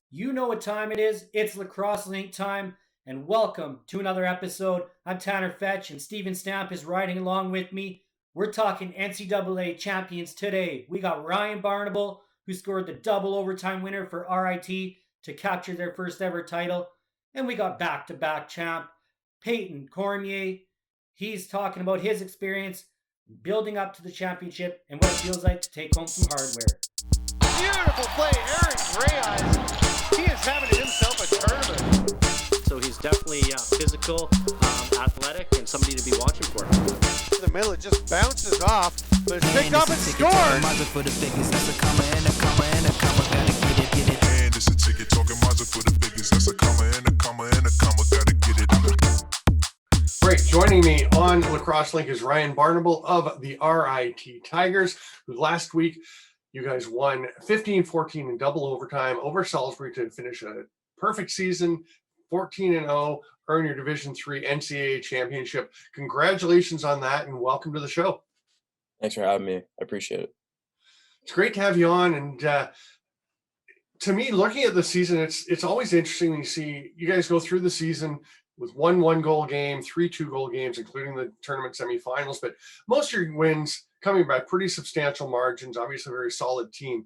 You know what time it is. It's Lacrosse Link time, and welcome to another episode. I'm Tanner Fetch, and Steven Stamp is riding along with me. We're talking NCAA champions today. We got Ryan Barnable, who scored the double overtime winner for RIT to capture their first ever title. And we got back to back champ Payton Cormier. He's talking about his experience building up to the championship and what it feels like to take home some hardware. Beautiful play, Aaron Gray Eyes. He is having himself a tournament. So he's definitely physical, athletic, and somebody to be watching for. In the middle, it just bounces off, but it's picked up and scored. For the biggest, that's a comma and a comma and a comma, gotta get it. And it's a ticket talking Mazda for the biggest. That's a comma and a comma and a comma, gotta get it. Great. Joining me on Lacrosse Link is Ryan Barnable of the RIT Tigers, who last week you guys won 15-14 in double overtime over Salisbury to finish a perfect season, 14-0, earn your Division III NCAA Championship. Congratulations on that, and welcome to the show. Thanks for having me. I appreciate it. It's great to have you on. And to me, looking at the season, it's always interesting when you see you guys go through the season with one goal game, 3 2-goal games, including the tournament semifinals. But most of your wins coming by pretty substantial margins, obviously a very solid team.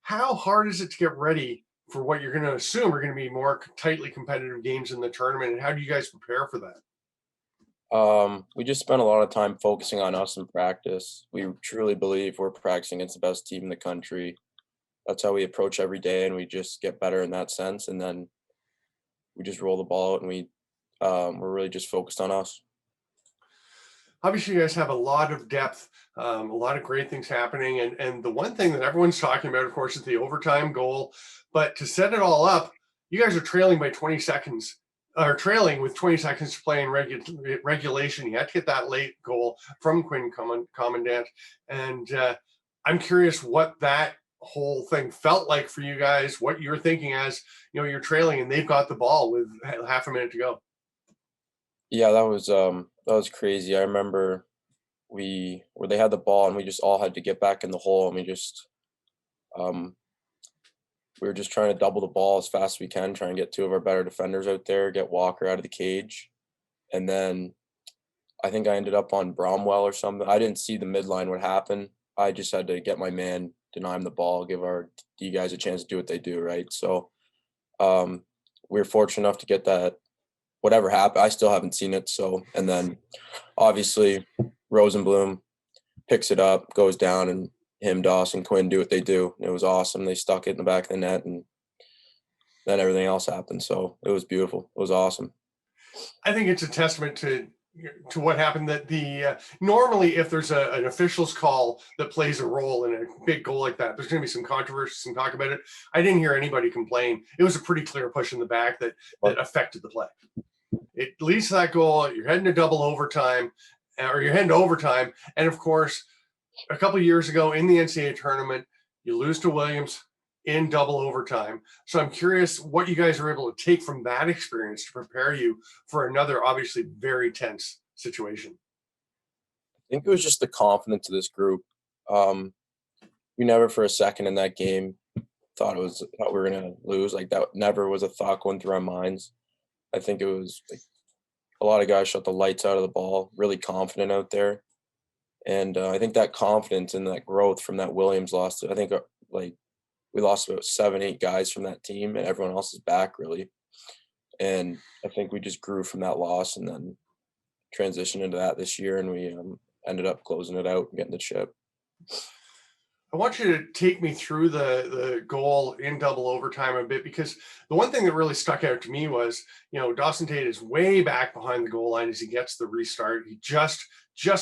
How hard is it to get ready for what you're going to assume are going to be more tightly competitive games in the tournament? And how do you guys prepare for that? We just spent a lot of time focusing on us in practice. We truly believe we're practicing against the best team in the country. That's how we approach every day, and we just get better in that sense. And then we just roll the ball out, and we're really just focused on us. Obviously, you guys have a lot of depth, a lot of great things happening. And the one thing that everyone's talking about, of course, is the overtime goal. But to set it all up, you guys are trailing by 20 seconds, or trailing with 20 seconds to play in regulation. You had to get that late goal from Quinn Commandant. And I'm curious what that whole thing felt like for you guys, what you're thinking as, you're trailing and they've got the ball with half a minute to go. Yeah, that was crazy. I remember where they had the ball and we just all had to get back in the hole, and we were just trying to double the ball as fast as we can, trying to get 2 of our better defenders out there, get Walker out of the cage. And then I think I ended up on Bromwell or something. I didn't see the midline what happened. I just had to get my man, deny him the ball, give our D guys a chance to do what they do, right? So we were fortunate enough to get that. Whatever happened, I still haven't seen it. So, and then obviously Rosenblum picks it up, goes down, and him, Dawson, Quinn do what they do. It was awesome. They stuck it in the back of the net, and then everything else happened. So it was beautiful. It was awesome. I think it's a testament to what happened, that normally if there's an official's call that plays a role in a big goal like that, there's going to be some controversy, some talk about it. I didn't hear anybody complain. It was a pretty clear push in the back that affected the play. It leads to that goal. You're heading to double overtime, or you're heading to overtime. And of course, a couple of years ago in the NCAA tournament, you lose to Williams in double overtime. So I'm curious what you guys are able to take from that experience to prepare you for another obviously very tense situation. I think it was just the confidence of this group. We never for a second in that game thought we were going to lose. Like, that never was a thought going through our minds. I think it was like a lot of guys shot the lights out of the ball, really confident out there. And I think that confidence and that growth from that Williams loss, I think we lost about 7-8 guys from that team, and everyone else is back really. And I think we just grew from that loss and then transitioned into that this year, and we ended up closing it out and getting the chip. I want you to take me through the goal in double overtime a bit, because the one thing that really stuck out to me was, Dawson Tate is way back behind the goal line as he gets the restart. He just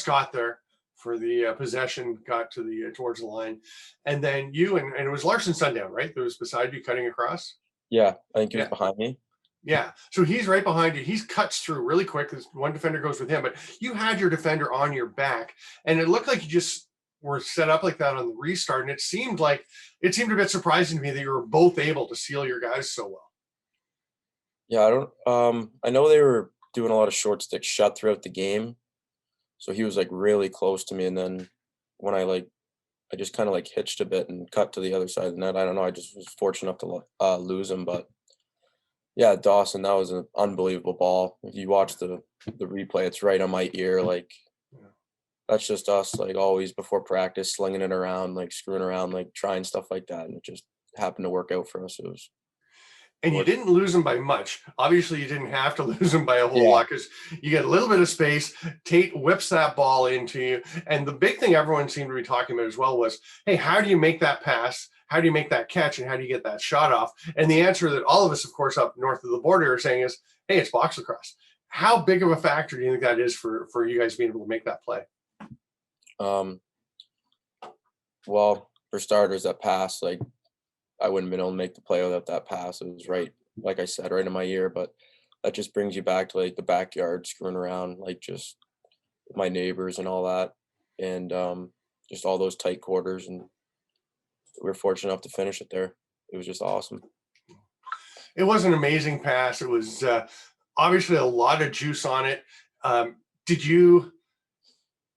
got there for the possession, got to towards the line, and then you and it was Larson Sundown, right? That was beside you cutting across. Yeah, I think he was behind me. Yeah, so he's right behind you. He cuts through really quick because one defender goes with him, but you had your defender on your back, and it looked like you just were set up like that on the restart, and it seemed a bit surprising to me that you were both able to seal your guys so well. Yeah, I know they were doing a lot of short stick shut throughout the game, so he was like really close to me, and then when I I just kind of like hitched a bit and cut to the other side of the net. I don't know. I just was fortunate enough to lose him, but yeah, Dawson, that was an unbelievable ball. If you watch the replay, it's right on my ear. Like, that's just us, like always before practice, slinging it around, like screwing around, like trying stuff like that, and it just happened to work out for us. It was. And you didn't lose them by much. Obviously, you didn't have to lose them by a whole Yeah. lot because you get a little bit of space. Tate whips that ball into you. And the big thing everyone seemed to be talking about as well was, hey, how do you make that pass? How do you make that catch? And how do you get that shot off? And the answer that all of us, of course, up north of the border are saying is, hey, it's box lacrosse. How big of a factor do you think that is for you guys being able to make that play? Well, for starters, that pass, like, I wouldn't have been able to make the play without that pass. It was right, like I said, right in my ear. But that just brings you back to like the backyard, screwing around, like just with my neighbors and all that, and just all those tight quarters. And we were fortunate enough to finish it there. It was just awesome. It was an amazing pass. It was obviously a lot of juice on it.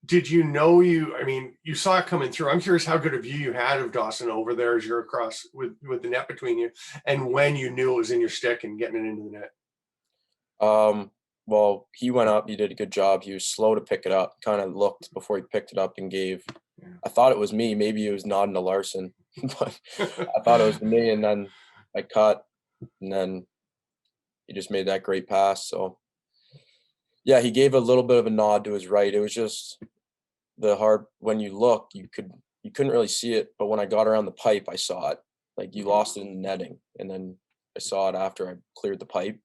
Did you know you saw it coming through. I'm curious how good a view you had of Dawson over there as you're across with the net between you, and when you knew it was in your stick and getting it into the net. Well, he went up, he did a good job. He was slow to pick it up, kind of looked before he picked it up and gave. Yeah. I thought it was me. Maybe he was nodding to Larson, but I thought it was me, and then I cut, and then he just made that great pass. So yeah, he gave a little bit of a nod to his right. It was just when you look, you couldn't really see it, but when I got around the pipe, I saw it. Like, you lost it in the netting, and then I saw it after I cleared the pipe.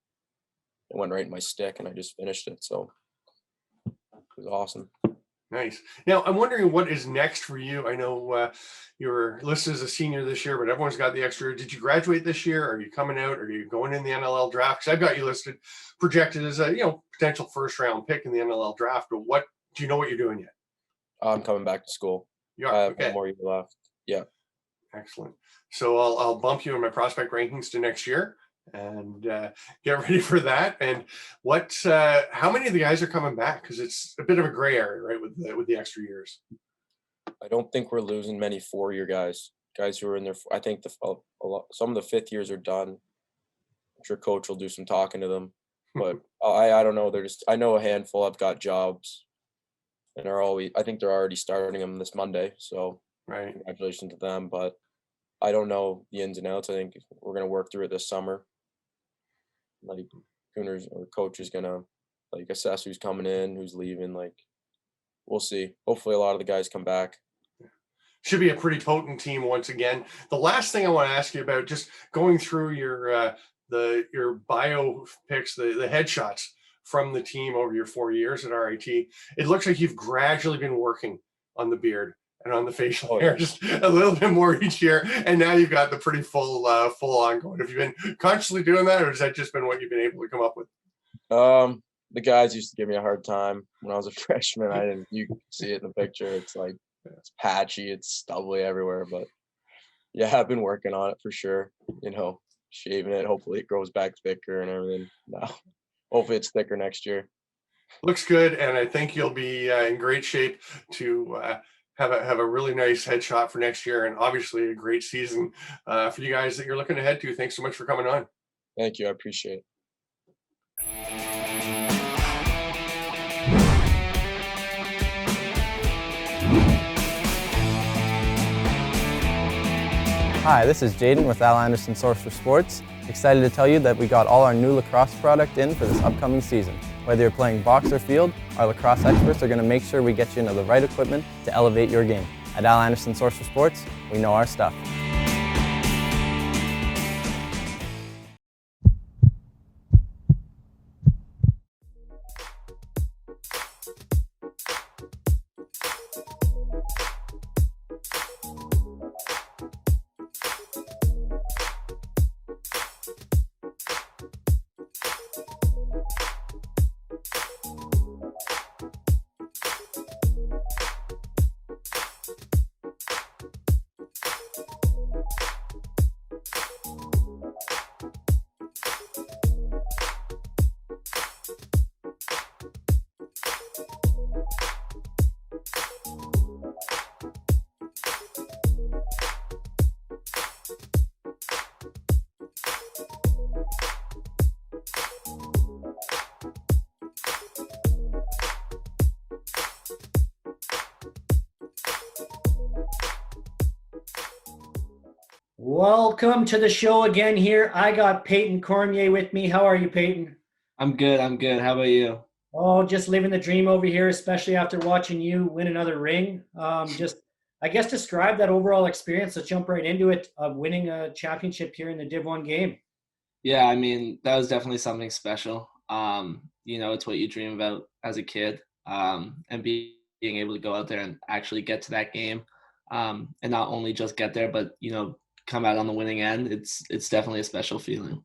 It went right in my stick, and I just finished it. So it was awesome. Nice. Now, I'm wondering what is next for you. I know you were listed as a senior this year, but everyone's got the extra. Did you graduate this year? Are you coming out? Are you going in the NLL draft? Because I've got you listed, projected as a potential first-round pick in the NLL draft. But do you know what you're doing yet? I'm coming back to school. Yeah, I have one more year left. Yeah. Excellent. So I'll bump you in my prospect rankings to next year, and get ready for that. And how many of the guys are coming back? Because it's a bit of a gray area, right, with the extra years. I don't think we're losing many 4-year guys who are in there. I think some of the 5th years are done. I'm sure coach will do some talking to them, but I don't know. I know a handful have got jobs, and I think they're already starting them this Monday. So right, congratulations to them. But I don't know the ins and outs. I think we're gonna work through it this summer. Like, Cooners or coach is gonna assess who's coming in, who's leaving. Like, we'll see. Hopefully a lot of the guys come back. Should be a pretty potent team once again. The last thing I want to ask you about, just going through your bio pics, the headshots from the team over your 4 years at RIT, it looks like you've gradually been working on the beard and on the facial hair, just a little bit more each year, and now you've got the pretty full on going. Have you been consciously doing that, or has that just been what you've been able to come up with? The guys used to give me a hard time when I was a freshman. You can see it in the picture. It's like, it's patchy, it's stubbly everywhere, but yeah, I've been working on it for sure. Shaving it. Hopefully it grows back thicker and everything. No, hopefully it's thicker next year. Looks good, and I think you'll be in great shape to have a really nice headshot for next year, and obviously a great season for you guys that you're looking ahead to. Thanks so much for coming on. Thank you. I appreciate it. Hi, this is Jaden with Al Anderson Source for Sports. Excited to tell you that we got all our new lacrosse product in for this upcoming season. Whether you're playing box or field, our lacrosse experts are going to make sure we get you into the right equipment to elevate your game. At Al Anderson Source for Sports, we know our stuff. Welcome to the show again here. I got Payton Cormier with me. How are you, Payton? I'm good. I'm good. How about you? Oh, just living the dream over here, especially after watching you win another ring. I guess, describe that overall experience. Let's jump right into it of winning a championship here in the Div 1 game. Yeah, I mean, that was definitely something special. It's what you dream about as a kid. And being able to go out there and actually get to that game. And not only just get there, but, come out on the winning end. It's definitely a special feeling.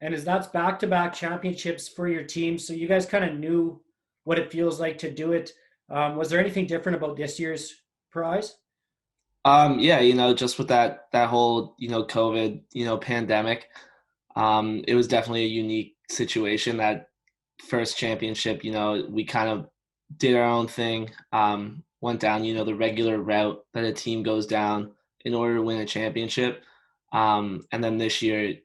And as that's back-to-back championships for your team, so you guys kind of knew what it feels like to do it. Was there anything different about this year's prize? Yeah, just with that whole, COVID, pandemic, it was definitely a unique situation. That first championship, we kind of did our own thing, went down, the regular route that a team goes down in order to win a championship. And then this year,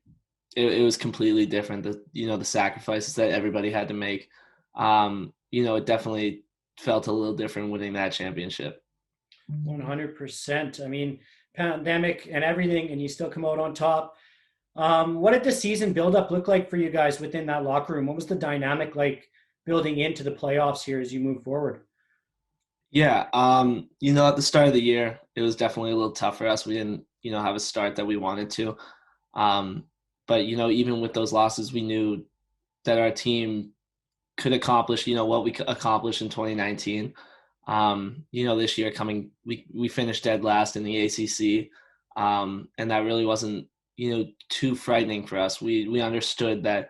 it was completely different. The sacrifices that everybody had to make. It definitely felt a little different winning that championship. 100%. I mean, pandemic and everything, and you still come out on top. What did the season build-up look like for you guys within that locker room? What was the dynamic like building into the playoffs here as you move forward? Yeah, at the start of the year, it was definitely a little tough for us. We didn't, have a start that we wanted to. But, even with those losses, we knew that our team could accomplish, what we accomplished in 2019. This year we finished dead last in the ACC. And that really wasn't, too frightening for us. We understood that,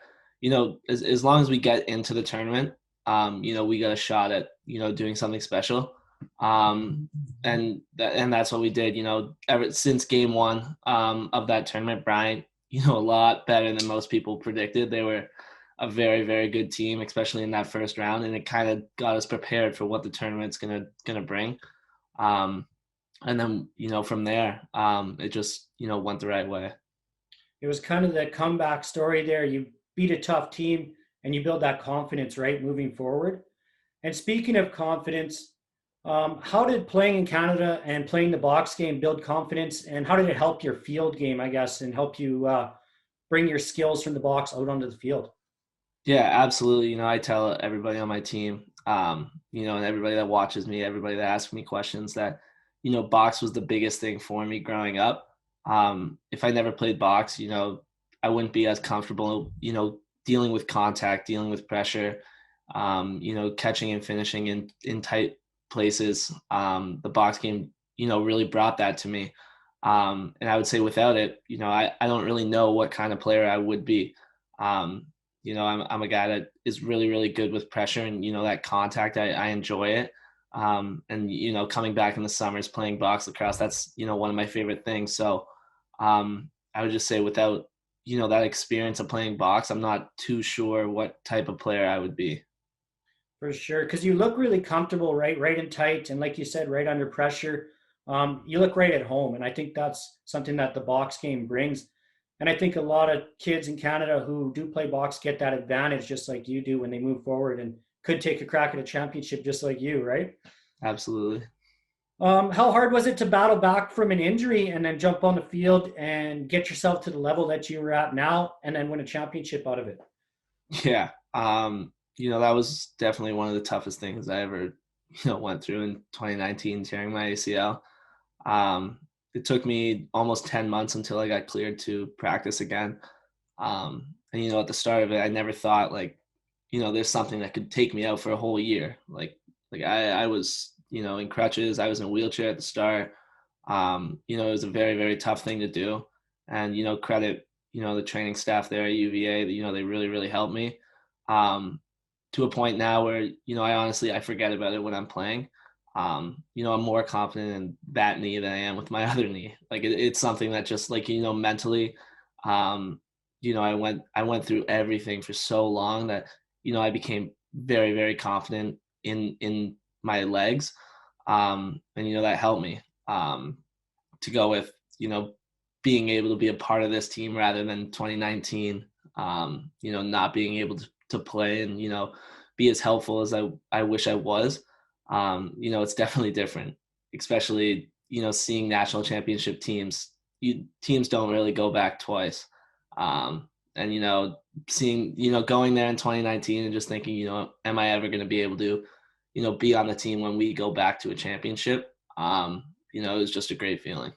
as long as we get into the tournament, we got a shot at, doing something special. And that's what we did, ever since game one of that tournament. Bryant, a lot better than most people predicted. They were a very, very good team, especially in that first round, and it kind of got us prepared for what the tournament's gonna bring. And then, from there, it just, went the right way. It was kind of the comeback story there. You beat a tough team and you build that confidence, right, moving forward. And speaking of confidence, how did playing in Canada and playing the box game build confidence, and how did it help your field game, I guess, and help you bring your skills from the box out onto the field? Yeah, absolutely. I tell everybody on my team, and everybody that watches me, everybody that asks me questions, that, box was the biggest thing for me growing up. If I never played box, I wouldn't be as comfortable, dealing with contact, dealing with pressure, catching and finishing in tight places. The box game, really brought that to me. And I would say without it, I don't really know what kind of player I would be. I'm a guy that is really, really good with pressure and, that contact, I enjoy it. And, coming back in the summers playing box lacrosse, that's, one of my favorite things. So I would just say without, that experience of playing box, I'm not too sure what type of player I would be. For sure, because you look really comfortable, right and tight, and like you said, right under pressure. You look right at home, and I think that's something that the box game brings. And I think a lot of kids in Canada who do play box get that advantage just like you do when they move forward and could take a crack at a championship just like you, right? Absolutely. How hard was it to battle back from an injury and then jump on the field and get yourself to the level that you were at now and then win a championship out of it? Yeah. That was definitely one of the toughest things I ever, went through in 2019, tearing my ACL. It took me almost 10 months until I got cleared to practice again. And, at the start of it, I never thought there's something that could take me out for a whole year. I was, in crutches. I was in a wheelchair at the start. It was a very, very tough thing to do. And, credit, the training staff there at UVA, they really, really helped me. To a point now where, I forget about it when I'm playing. I'm more confident in that knee than I am with my other knee. It's something that just mentally, I went through everything for so long that, I became very, very confident in my legs. And, that helped me to go with, being able to be a part of this team rather than 2019, not being able to play and, be as helpful as I wish I was. It's definitely different, especially, seeing national championship teams, teams don't really go back twice. And, seeing, going there in 2019 and just thinking, am I ever going to be able to, be on the team when we go back to a championship? It was just a great feeling.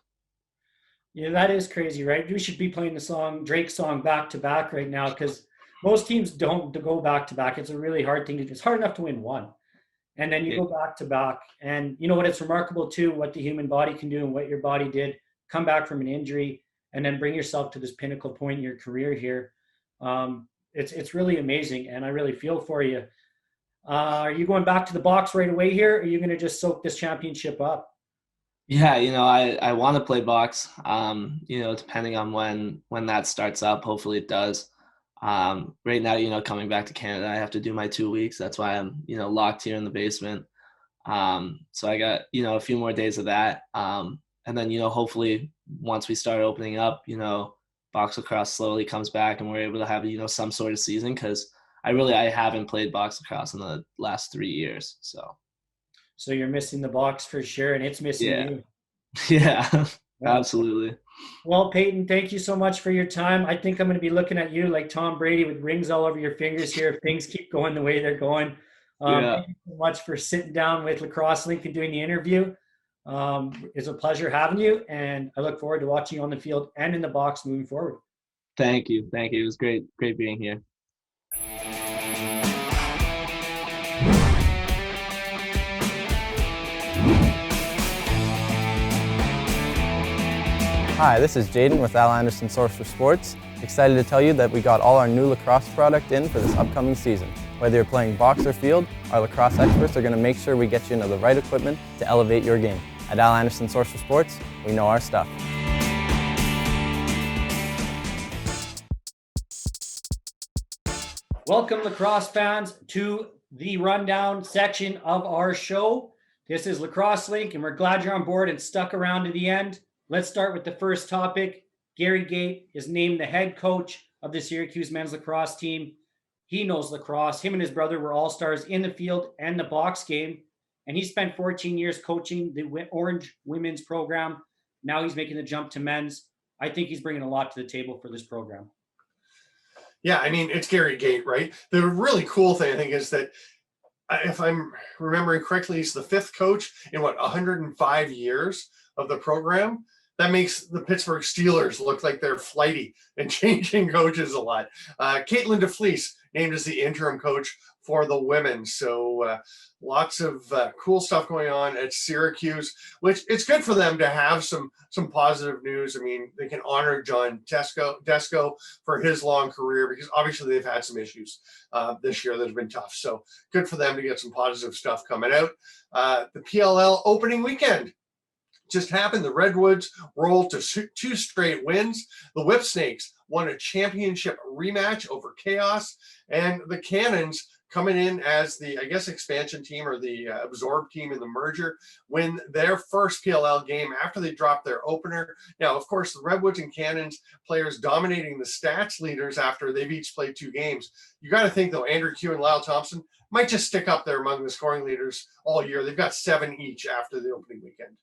Yeah, that is crazy, right? We should be playing the Drake's song back to back right now, because most teams don't go back to back. It's a really hard thing to do. It's hard enough to win one, and then you go back to back. And you know what? It's remarkable too what the human body can do and what your body did. Come back from an injury and then bring yourself to this pinnacle point in your career here. It's really amazing, and I really feel for you. Are you going back to the box right away here, or are you going to just soak this championship up? Yeah, I want to play box, depending on when that starts up. Hopefully it does. Right now, coming back to Canada, I have to do my 2 weeks. That's why I'm, locked here in the basement. So I got, a few more days of that. And then, hopefully once we start opening up, box lacrosse slowly comes back and we're able to have, some sort of season, because I haven't played box lacrosse in the last 3 years. So you're missing the box for sure, and it's missing you. Yeah, absolutely. Well, Payton, thank you so much for your time. I think I'm going to be looking at you like Tom Brady with rings all over your fingers here if things keep going the way they're going. Thank you so much for sitting down with Lacrosse Link and doing the interview. It's a pleasure having you, and I look forward to watching you on the field and in the box moving forward. Thank you. It was great being here. Hi, this is Jaden with Al Anderson Source for Sports. Excited to tell you that we got all our new lacrosse product in for this upcoming season. Whether you're playing box or field, our lacrosse experts are going to make sure we get you into the right equipment to elevate your game. At Al Anderson Source for Sports, we know our stuff. Welcome, lacrosse fans, to the rundown section of our show. This is Lacrosse Link, and we're glad you're on board and stuck around to the end. Let's start with the first topic. Gary Gait is named the head coach of the Syracuse men's lacrosse team. He knows lacrosse. Him and his brother were all-stars in the field and the box game. And he spent 14 years coaching the Orange women's program. Now he's making the jump to men's. I think he's bringing a lot to the table for this program. Yeah, I mean, it's Gary Gait, right? The really cool thing, I think, is that if I'm remembering correctly, he's the fifth coach in 105 years of the program. That makes the Pittsburgh Steelers look like they're flighty and changing coaches a lot. Caitlin DeFleece named as the interim coach for the women. So lots of cool stuff going on at Syracuse, which it's good for them to have some positive news. I mean, they can honor John Desko for his long career, because obviously they've had some issues this year that have been tough. So good for them to get some positive stuff coming out. The PLL opening weekend just happened. The Redwoods rolled to 2 straight wins. The Whip Snakes won a championship rematch over Chaos, and the Cannons, coming in as the, I guess, expansion team or the absorbed team in the merger, win their first PLL game after they dropped their opener. Now, of course, the Redwoods and Cannons players dominating the stats leaders after they've each played 2 games. You got to think, though, Andrew Q and Lyle Thompson might just stick up there among the scoring leaders all year. They've got 7 each after the opening weekend.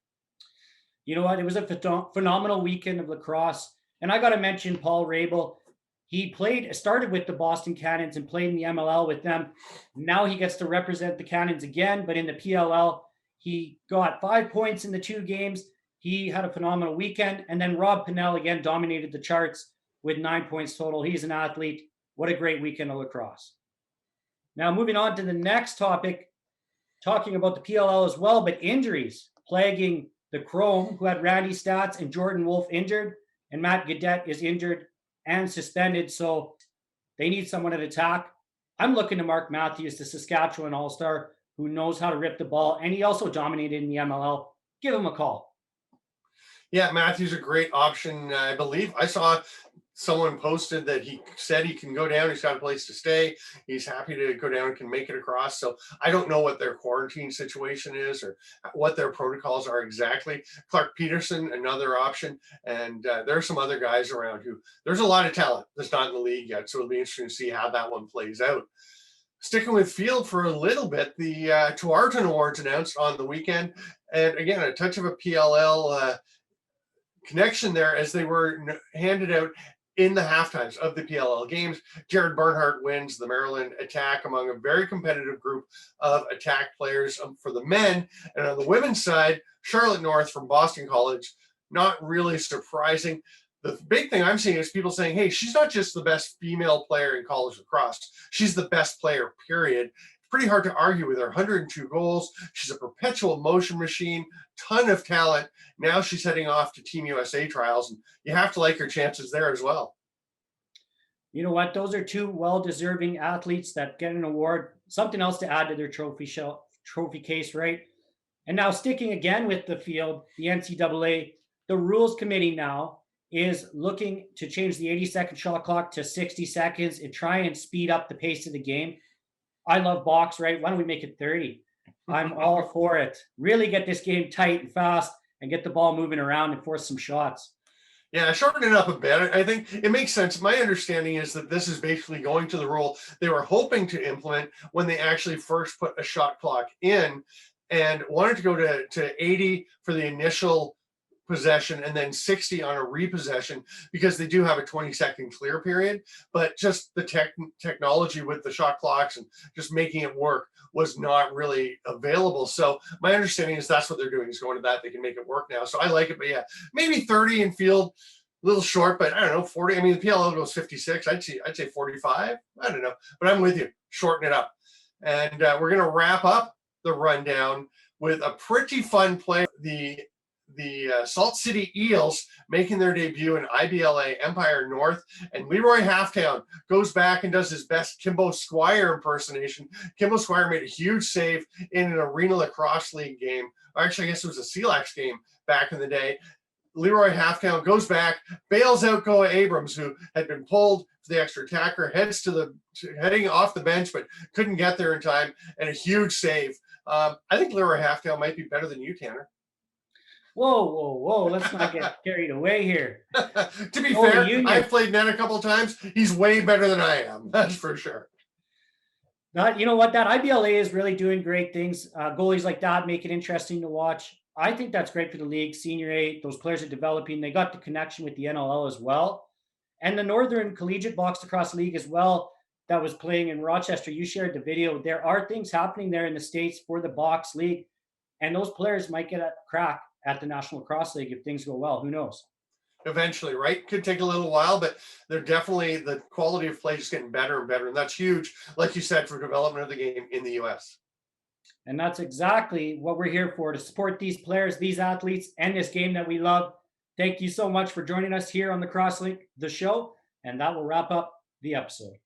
You know what? It was a phenomenal weekend of lacrosse. And I got to mention Paul Rabel. He started with the Boston Cannons and played in the MLL with them. Now he gets to represent the Cannons again, but in the PLL, he got 5 points in the 2 games. He had a phenomenal weekend. And then Rob Pinnell again dominated the charts with 9 points total. He's an athlete. What a great weekend of lacrosse. Now moving on to the next topic, talking about the PLL as well, but injuries plaguing the Chrome, who had Randy Stats and Jordan Wolf injured, and Matt Gaudette is injured and suspended. So they need someone at attack. I'm looking to Mark Matthews, the Saskatchewan All-Star, who knows how to rip the ball, and he also dominated in the MLL. Give him a call. Yeah, Matthews, a great option. I believe I saw someone posted that he said he can go down. He's got a place to stay. He's happy to go down and can make it across. So I don't know what their quarantine situation is or what their protocols are exactly. Clark Peterson, another option. And there are some other guys around who there's a lot of talent that's not in the league yet. So it'll be interesting to see how that one plays out. Sticking with field for a little bit, the Tuarton Awards announced on the weekend. And again, a touch of a PLL connection there as they were handed out in the halftimes of the PLL games. Jared Barnhart wins the Maryland attack among a very competitive group of attack players for the men. And on the women's side, Charlotte North from Boston College, not really surprising. The big thing I'm seeing is people saying, hey, she's not just the best female player in college lacrosse. She's the best player, period. It's pretty hard to argue with her. 102 goals. She's a perpetual motion machine, ton of talent. Now she's heading off to Team USA trials, and you have to like her chances there as well. You know what? Those are two well-deserving athletes that get an award, something else to add to their trophy case, right? And now sticking again with the field, the NCAA, the rules committee now is looking to change the 80-second shot clock to 60 seconds and try and speed up the pace of the game. I love box, right? Why don't we make it 30? I'm all for it. Really get this game tight and fast and get the ball moving around and force some shots. Yeah, shorten it up a bit. I think it makes sense. My understanding is that this is basically going to the rule they were hoping to implement when they actually first put a shot clock in, and wanted to go to 80 for the initial possession and then 60 on a repossession, because they do have a 20-second clear period. But just the technology with the shot clocks and just making it work was not really available. So my understanding is that's what they're doing, is going to that. They can make it work now. So I like it. But yeah, maybe 30 in field, a little short, but I don't know, 40. I mean, the PLL goes 56. I'd say 45. I don't know, but I'm with you. Shorten it up. And we're going to wrap up the rundown with a pretty fun play. The Salt City Eels making their debut in IBLA Empire North, and Leroy Halftown goes back and does his best Kimbo Squire impersonation. Kimbo Squire made a huge save in an Arena Lacrosse League game. Or actually, I guess it was a CLAX game back in the day. Leroy Halftown goes back, bails out Goa Abrams, who had been pulled for the extra attacker, heading off the bench, but couldn't get there in time, and a huge save. I think Leroy Halftown might be better than you, Tanner. Whoa. Let's not get carried away here. To be fair, I've played net a couple of times. He's way better than I am. That's for sure. You know what? That IBLA is really doing great things. Goalies like that make it interesting to watch. I think that's great for the league. Senior A, those players are developing. They got the connection with the NLL as well. And the Northern Collegiate Box Lacrosse League as well, that was playing in Rochester. You shared the video. There are things happening there in the States for the Box League. And those players might get a crack at the National Lacrosse League if things go well. Who knows? Eventually, right? Could take a little while, but they're definitely, the quality of play is getting better and better. And that's huge, like you said, for development of the game in the U.S. And that's exactly what we're here for, to support these players, these athletes, and this game that we love. Thank you so much for joining us here on the Crosslink, the show. And that will wrap up the episode.